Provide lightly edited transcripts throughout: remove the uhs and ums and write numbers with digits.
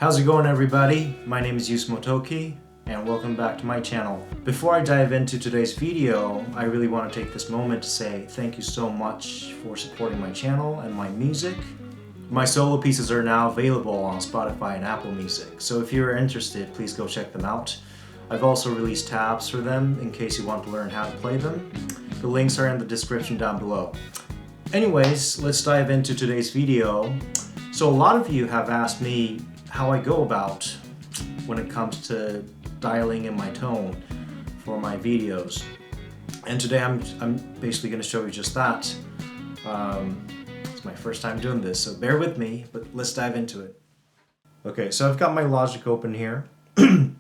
How's it going, everybody? My name is Yus Motoki and welcome back to my channel. Before I dive into today's video, I really want to take this moment to say thank you so much for supporting my channel and my music. My solo pieces are now available on Spotify and Apple Music, so if you're interested, please go check them out. I've also released tabs for them in case you want to learn how to play them. The links are in the description down below. Anyways, let's dive into today's video. So a lot of you have asked me how I go about when it comes to dialing in my tone for my videos. And today I'm basically going to show you just that. It's my first time doing this, so bear with me, but let's dive into it. Okay, so I've got my Logic open here. The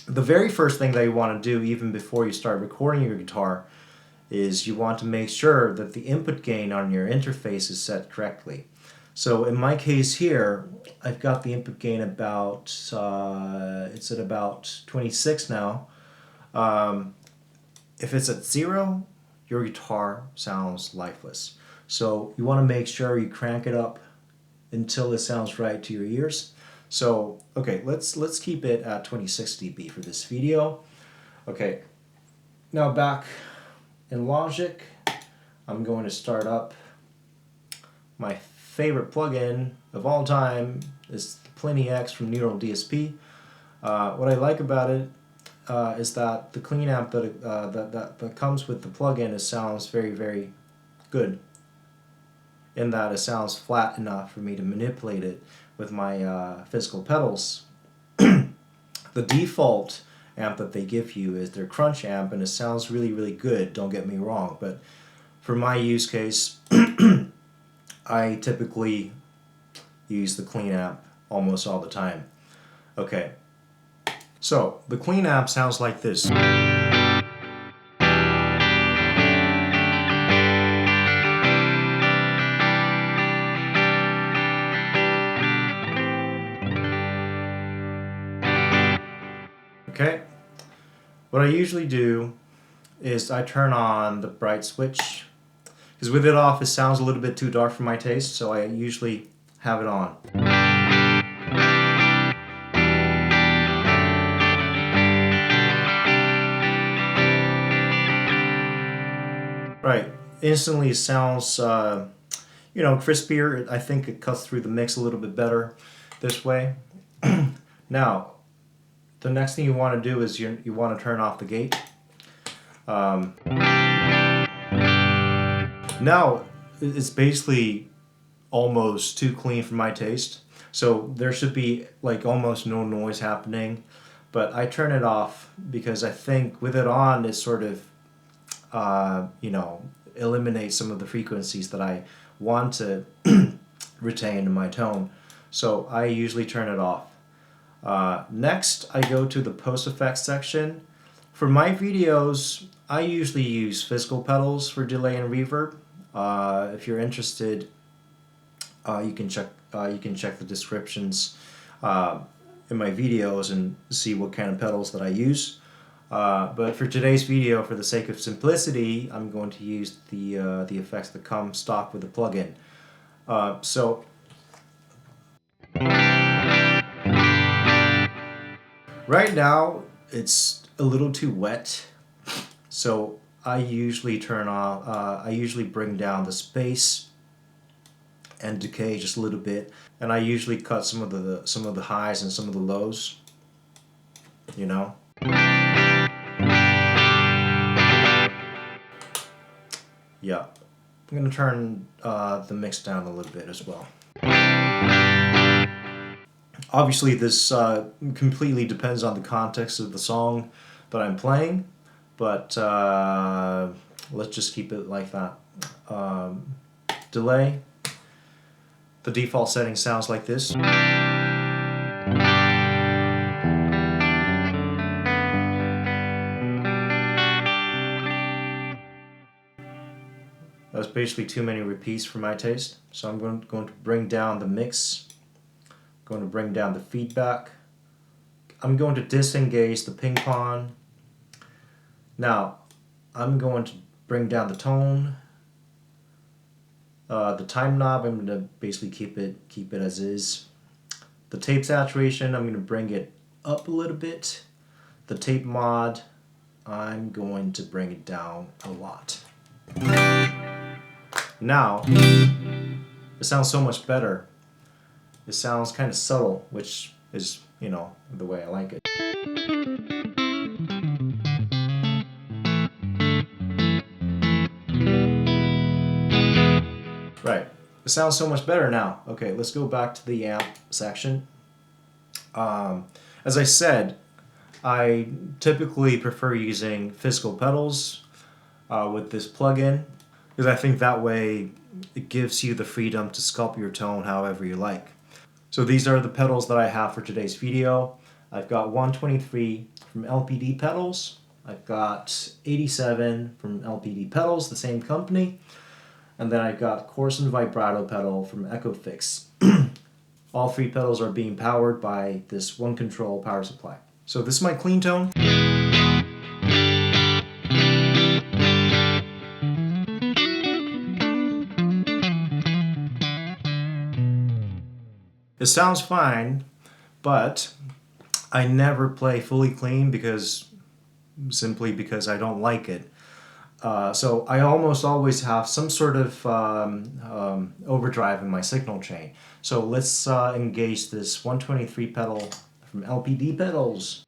very first thing that you want to do even before you start recording your guitar is you want to make sure that the input gain on your interface is set correctly. So in my case here, I've got the input gain about, it's at about 26 now. If it's at 0, your guitar sounds lifeless. So you want to make sure you crank it up until it sounds right to your ears. So, okay, let's keep it at 26 dB for this video. Okay, now back in Logic, I'm going to start up my favorite plugin of all time is the Plini X from Neural DSP. What I like about it is that the clean amp that comes with the plugin sounds very, very good, in that it sounds flat enough for me to manipulate it with my physical pedals. The default amp that they give you is their crunch amp, and it sounds really, really good, don't get me wrong, but for my use case, I typically use the clean amp almost all the time. Okay, so the clean amp sounds like this. Okay, what I usually do is I turn on the bright switch, because with it off it sounds a little bit too dark for my taste, so I usually have it on. Right, instantly it sounds crispier. I think it cuts through the mix a little bit better this way. Now, the next thing you want to do is you want to turn off the gate. Now it's basically almost too clean for my taste, so there should be like almost no noise happening, but I turn it off because I think with it on it sort of eliminates some of the frequencies that I want to retain in my tone, so I usually turn it off. Next, I go to the post effects section. For my videos, I usually use physical pedals for delay and reverb. If you're interested, you can check the descriptions in my videos and see what kind of pedals that I use. But for today's video, for the sake of simplicity, I'm going to use the effects that come stock with the plugin. So right now it's a little too wet, so I usually turn off. I usually bring down the space and decay just a little bit, and I usually cut some of the highs and some of the lows. You know. Yeah, I'm gonna turn the mix down a little bit as well. Obviously, this completely depends on the context of the song that I'm playing, but let's just keep it like that. Delay. The default setting sounds like this. That's basically too many repeats for my taste, so I'm going to bring down the mix. Going to bring down the feedback. I'm going to disengage the ping pong. Now, I'm going to bring down the tone. The time knob, I'm going to basically keep it as is. The tape saturation, I'm going to bring it up a little bit. The tape mod, I'm going to bring it down a lot. Now, it sounds so much better. It sounds kind of subtle, which is, you know, the way I like it. Right, it sounds so much better now. Okay, let's go back to the amp section. As I said, I typically prefer using physical pedals with this plugin, because I think that way it gives you the freedom to sculpt your tone however you like. So these are the pedals that I have for today's video. I've got 123 from LPD Pedals. I've got 87 from LPD Pedals, the same company. And then I've got Chorus and Vibrato pedal from EchoFix. All three pedals are being powered by this one control power supply. So this is my clean tone. It sounds fine, but I never play fully clean simply because I don't like it. So I almost always have some sort of overdrive in my signal chain. So let's engage this 123 pedal from LPD Pedals.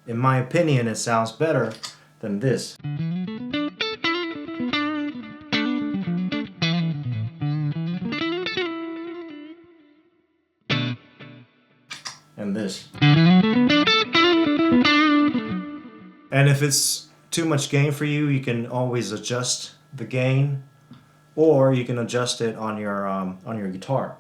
In my opinion, it sounds better than this. And this. And if it's too much gain for you, you can always adjust the gain, or you can adjust it on your guitar.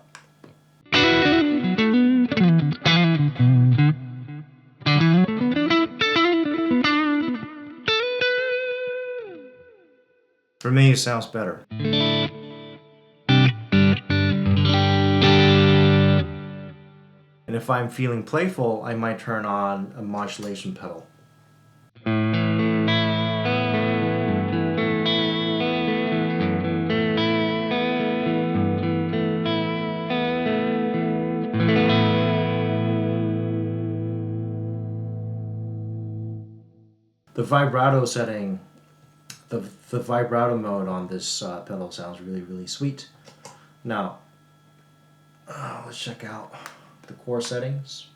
For me, it sounds better. And if I'm feeling playful, I might turn on a modulation pedal. The vibrato setting, the vibrato mode on this pedal sounds really, really sweet. Now, let's check out the core settings.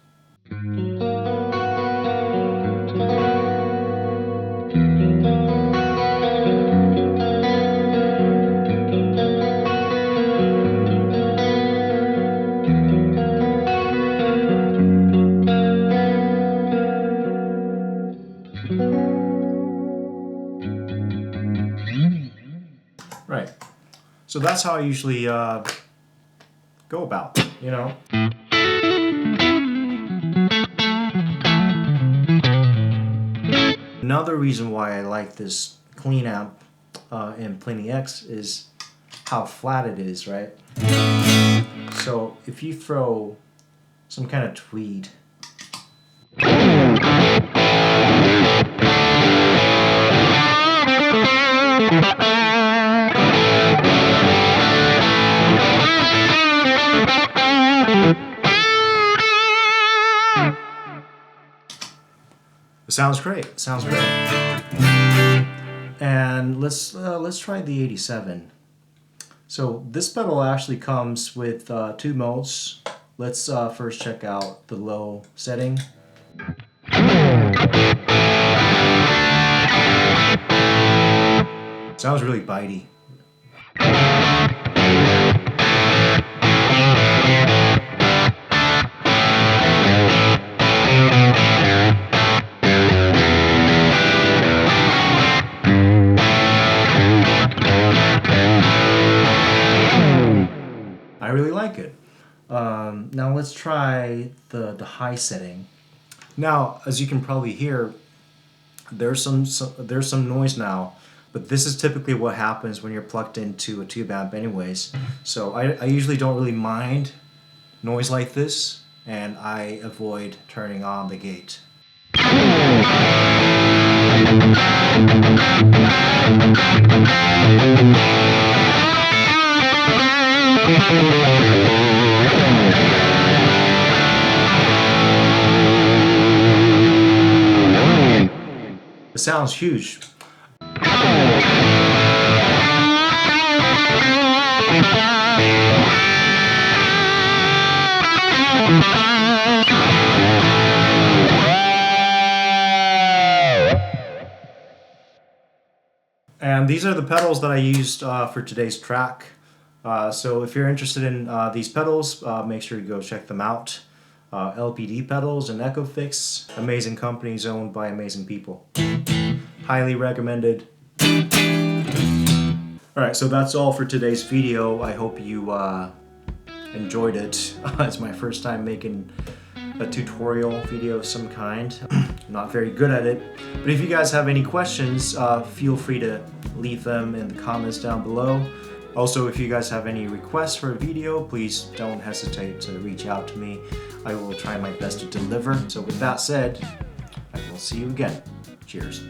Right. So that's how I usually go about, you know. Another reason why I like this clean amp in Plini X is how flat it is, right? So if you throw some kind of tweed, it sounds great. It sounds great. And let's try the 87. So this pedal actually comes with two modes. Let's first check out the low setting. Sounds really bitey. I really like it. Now let's try the high setting. Now, as you can probably hear, there's some noise now, but this is typically what happens when you're plugged into a tube amp anyways. So I usually don't really mind noise like this, and I avoid turning on the gate. It sounds huge. And these are the pedals that I used for today's track. So if you're interested in these pedals, make sure you go check them out. LPD Pedals and Ecofix, amazing companies owned by amazing people. Highly recommended. Alright, so that's all for today's video. I hope you enjoyed it. It's my first time making a tutorial video of some kind. I'm not very good at it, but if you guys have any questions, feel free to leave them in the comments down below. Also, if you guys have any requests for a video, please don't hesitate to reach out to me. I will try my best to deliver. So with that said, I will see you again. Cheers.